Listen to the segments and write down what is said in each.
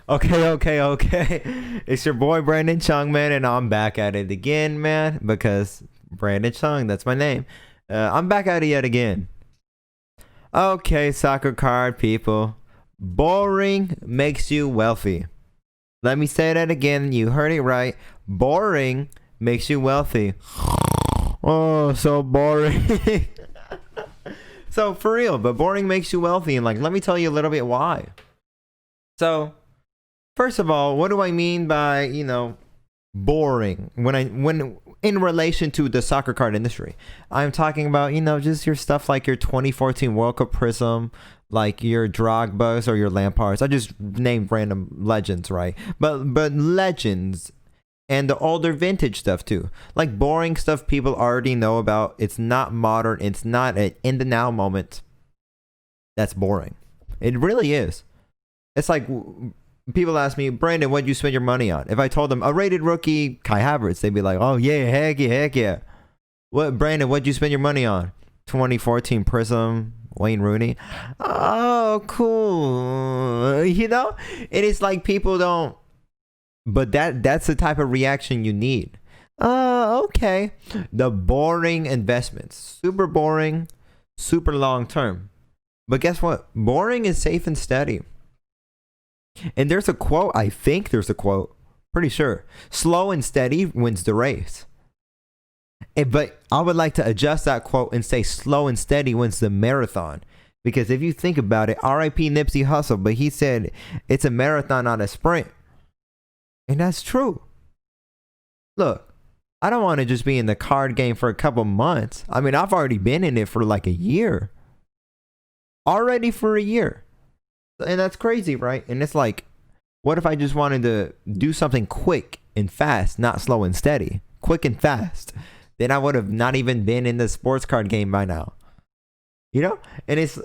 Okay. It's your boy Brandon Chung, man, and I'm back at it again, man, because Brandon Chung, that's my name. I'm back at it yet again. Okay, soccer card people. Boring makes you wealthy. Let me say that again. You heard it right. Boring makes you wealthy. Oh, so boring. So for real, but boring makes you wealthy, and like, let me tell you a little bit why. So, first of all, what do I mean by, boring when in relation to the soccer card industry? I'm talking about, just your stuff like your 2014 World Cup Prism, like your Drogbas or your Lampards. I just named random legends, right? But legends and the older vintage stuff too. Like boring stuff people already know about. It's not modern. It's not an in the now moment. That's boring. It really is. It's like people ask me, Brandon, what'd you spend your money on? If I told them a rated rookie, Kai Havertz, they'd be like, oh yeah, heck yeah. What, Brandon, what'd you spend your money on? 2014 Prism, Wayne Rooney. Oh, cool. And it's like people don't, but that's the type of reaction you need. Okay. The boring investments. Super boring, super long term. But guess what? Boring is safe and steady. And there's a quote, pretty sure. Slow and steady wins the race. But I would like to adjust that quote and say slow and steady wins the marathon. Because if you think about it, RIP Nipsey Hussle, but he said it's a marathon, not a sprint. And that's true. Look, I don't want to just be in the card game for a couple months. I mean, I've already been in it for like a year. Already for a year. And that's crazy, right? And it's like, what if I just wanted to do something quick and fast, not slow and steady? Quick and fast. Then I would have not even been in the sports card game by now. And it's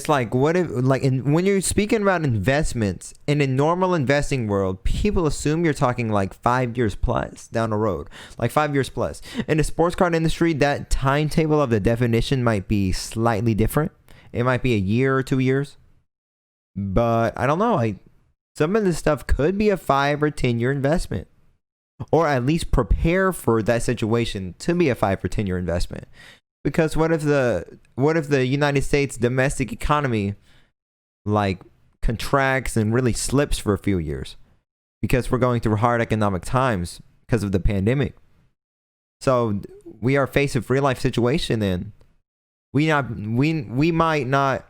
like, what if, like, when you're speaking about investments in a normal investing world, people assume you're talking like 5 years plus down the road, like 5 years plus. In the sports card industry, that timetable of the definition might be slightly different. It might be a year or 2 years, but I don't know. Some of this stuff could be a 5 or 10 year investment, or at least prepare for that situation to be a 5 or 10 year investment. Because what if the United States domestic economy like contracts and really slips for a few years because we're going through hard economic times because of the pandemic. So we are faced with real life situation, and we might not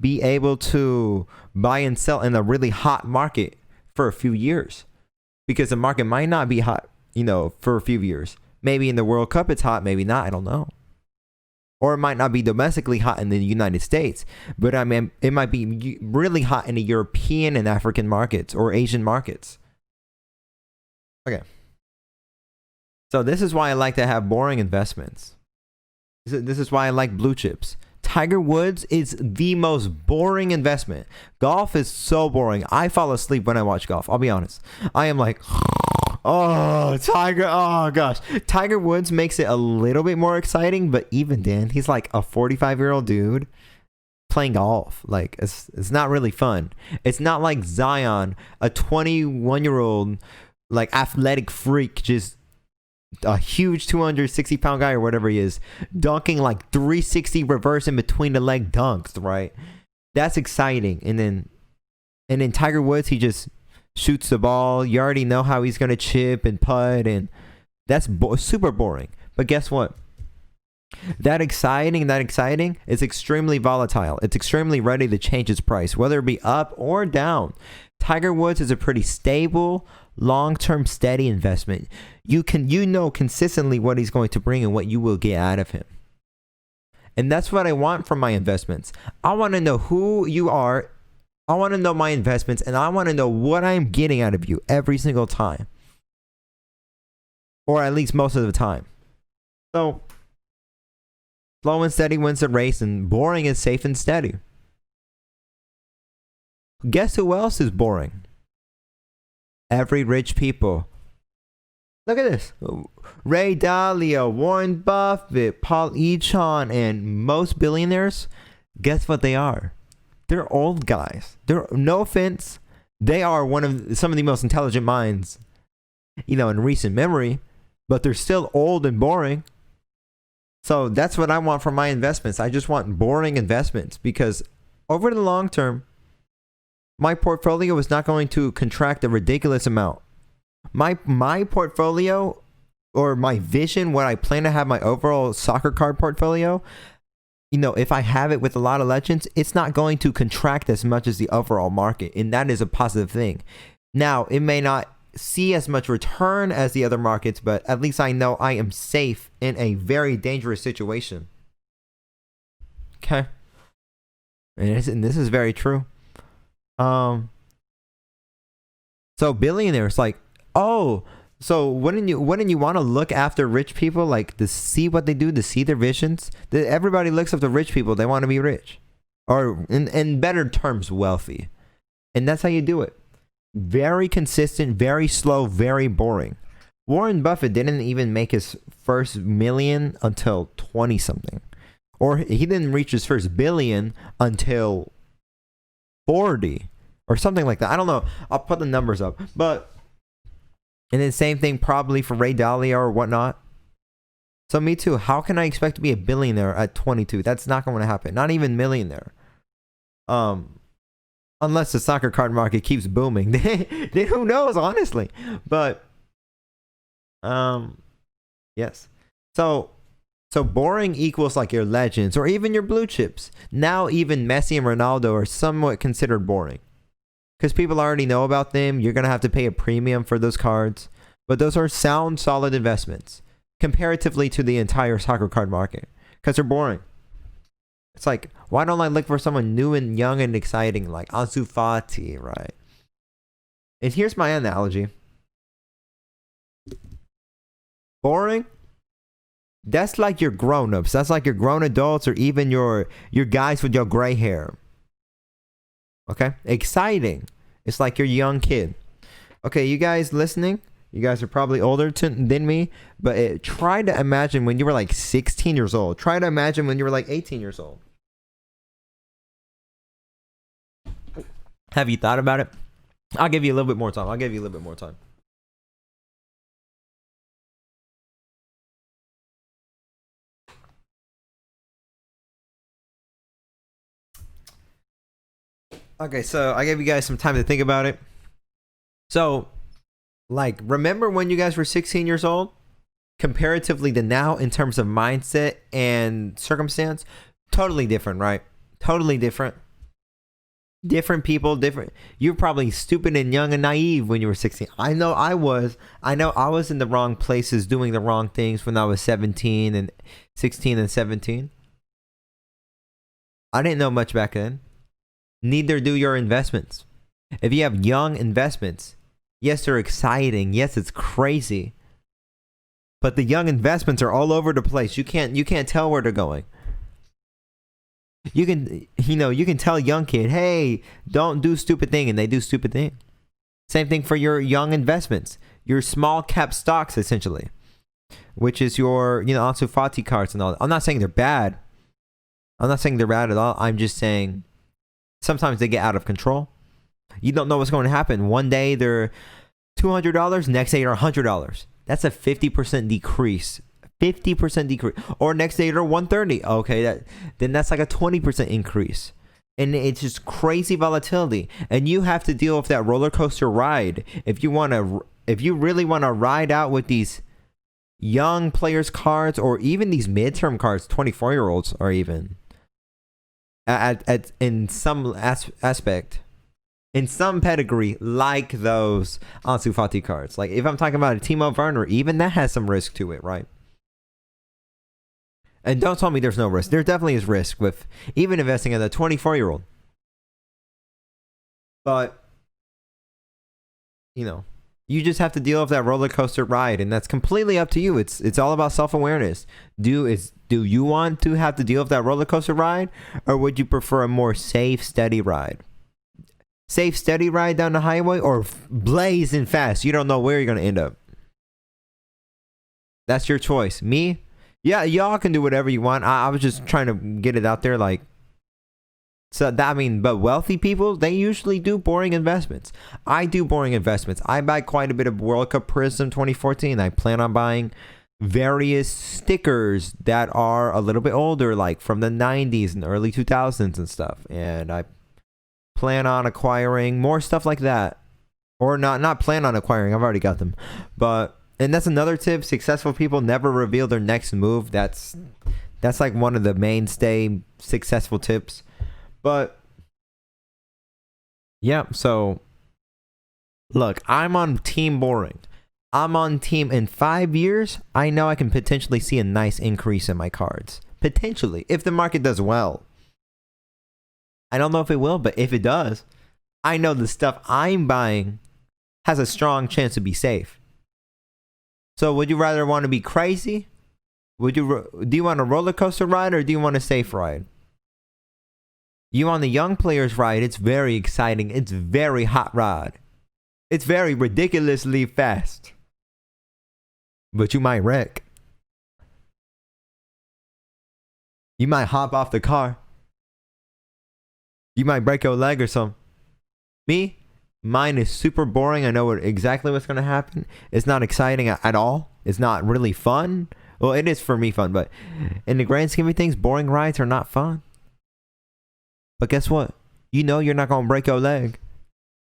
be able to buy and sell in a really hot market for a few years, because the market might not be hot, for a few years. Maybe in the World Cup it's hot, maybe not, I don't know. Or it might not be domestically hot in the United States, but I mean, it might be really hot in the European and African markets or Asian markets. Okay. So this is why I like to have boring investments. This is why I like blue chips. Tiger Woods is the most boring investment. Golf is so boring. I fall asleep when I watch golf. I'll be honest. I am like, oh, Tiger. Oh, gosh. Tiger Woods makes it a little bit more exciting, but even then, he's like a 45-year-old dude playing golf. Like, it's not really fun. It's not like Zion, a 21-year-old, like, athletic freak, just a huge 260-pound guy or whatever he is, dunking like 360 reverse in between the leg dunks, right? That's exciting. And then Tiger Woods, he just shoots the ball. You already know how he's gonna chip and putt, and that's super boring. But guess what? That exciting is extremely volatile. It's extremely ready to change its price, whether it be up or down. Tiger Woods is a pretty stable, long-term, steady investment. You know consistently what he's going to bring and what you will get out of him. And that's what I want from my investments. I want to know who you are. I want to know my investments, and I want to know what I'm getting out of you every single time. Or at least most of the time. So, slow and steady wins the race, and boring is safe and steady. Guess who else is boring? Every rich people. Look at this. Ray Dalio, Warren Buffett, Paul Echan, and most billionaires, guess what they are? They're old guys. They're, no offense, they are some of the most intelligent minds, in recent memory, but they're still old and boring. So that's what I want from my investments. I just want boring investments, because over the long term, my portfolio is not going to contract a ridiculous amount. My portfolio, or my vision, what I plan to have my overall soccer card portfolio, if I have it with a lot of legends, it's not going to contract as much as the overall market. And that is a positive thing. Now, it may not see as much return as the other markets, but at least I know I am safe in a very dangerous situation. Okay. And this is very true. So billionaires, like, oh, so wouldn't you want to look after rich people, like, to see what they do, to see their visions? Everybody looks up to rich people. They want to be rich, or in better terms, wealthy. And that's how you do it. Very consistent, very slow, very boring. Warren Buffett didn't even make his first million until 20 something, or he didn't reach his first billion until 40 or something like that. I don't know. I'll put the numbers up, but. And then same thing probably for Ray Dalio or whatnot. So me too. How can I expect to be a billionaire at 22? That's not going to happen. Not even millionaire. Unless the soccer card market keeps booming. Then who knows, honestly. But yes. So boring equals like your legends or even your blue chips. Now even Messi and Ronaldo are somewhat considered boring, because people already know about them. You're going to have to pay a premium for those cards. But those are sound, solid investments comparatively to the entire soccer card market, because they're boring. It's like, why don't I look for someone new and young and exciting like Ansu Fati, right? And here's my analogy. Boring? That's like your grown-ups. That's like your grown adults, or even your guys with your gray hair. Okay? Exciting. It's like your young kid. Okay, you guys listening? You guys are probably older than me, but try to imagine when you were like 16 years old. Try to imagine when you were like 18 years old. Have you thought about it? I'll give you a little bit more time. Okay, so I gave you guys some time to think about it. So, like, remember when you guys were 16 years old? Comparatively to now, in terms of mindset and circumstance, totally different, right? Totally different. Different people, different. You're probably stupid and young and naive when you were 16. I know I was. I know I was in the wrong places doing the wrong things when I was 17 and 16 and 17. I didn't know much back then. Neither do your investments. If you have young investments, yes, they're exciting. Yes, it's crazy. But the young investments are all over the place. You can't tell where they're going. You can tell a young kid, hey, don't do stupid thing, and they do stupid thing. Same thing for your young investments, your small cap stocks, essentially, which is your, Ansu Fati cards and all that. I'm not saying they're bad. I'm not saying they're bad at all. I'm just saying sometimes they get out of control. You don't know what's going to happen. One day they're $200, next day they're $100. That's a 50% decrease. 50% decrease. Or next day they're $130. Okay, then that's like a 20% increase. And it's just crazy volatility. And you have to deal with that roller coaster ride. If you really want to ride out with these young players cards, or even these midterm cards, 24-year-olds, or even in some aspect, in some pedigree, like those Ansu Fati cards. Like if I'm talking about a Timo Werner, even that has some risk to it, right? And don't tell me there's no risk. There definitely is risk with even investing in a 24-year-old. But, you just have to deal with that roller coaster ride, and that's completely up to you. It's all about self-awareness. Do you want to have to deal with that roller coaster ride, or would you prefer a more safe, steady ride? Safe, steady ride down the highway, or blazing fast? You don't know where you're going to end up. That's your choice. Me? Yeah, y'all can do whatever you want. I was just trying to get it out there, like, So that, I mean, but wealthy people, they usually do boring investments. I do boring investments. I buy quite a bit of World Cup Prism 2014. I plan on buying various stickers that are a little bit older, like from the 90s and early 2000s and stuff. And I plan on acquiring more stuff like that. Or not plan on acquiring. I've already got them. But, and that's another tip. Successful people never reveal their next move. That's like one of the mainstay successful tips. But yeah, so look, I'm on team boring. I'm on team in 5 years. I know I can potentially see a nice increase in my cards. Potentially, if the market does well. I don't know if it will, but if it does, I know the stuff I'm buying has a strong chance to be safe. So would you rather want to be crazy? Do you want a roller coaster ride or do you want a safe ride? You on the young players ride, it's very exciting. It's very hot rod. It's very ridiculously fast. But you might wreck. You might hop off the car. You might break your leg or something. Me, mine is super boring. I know exactly what's going to happen. It's not exciting at all. It's not really fun. Well, it is for me fun, but in the grand scheme of things, boring rides are not fun. But guess what? You know you're not going to break your leg.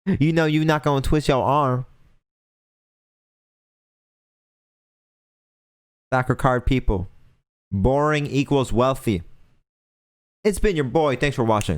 You know you're not going to twist your arm. Soccer card people. Boring equals wealthy. It's been your boy. Thanks for watching.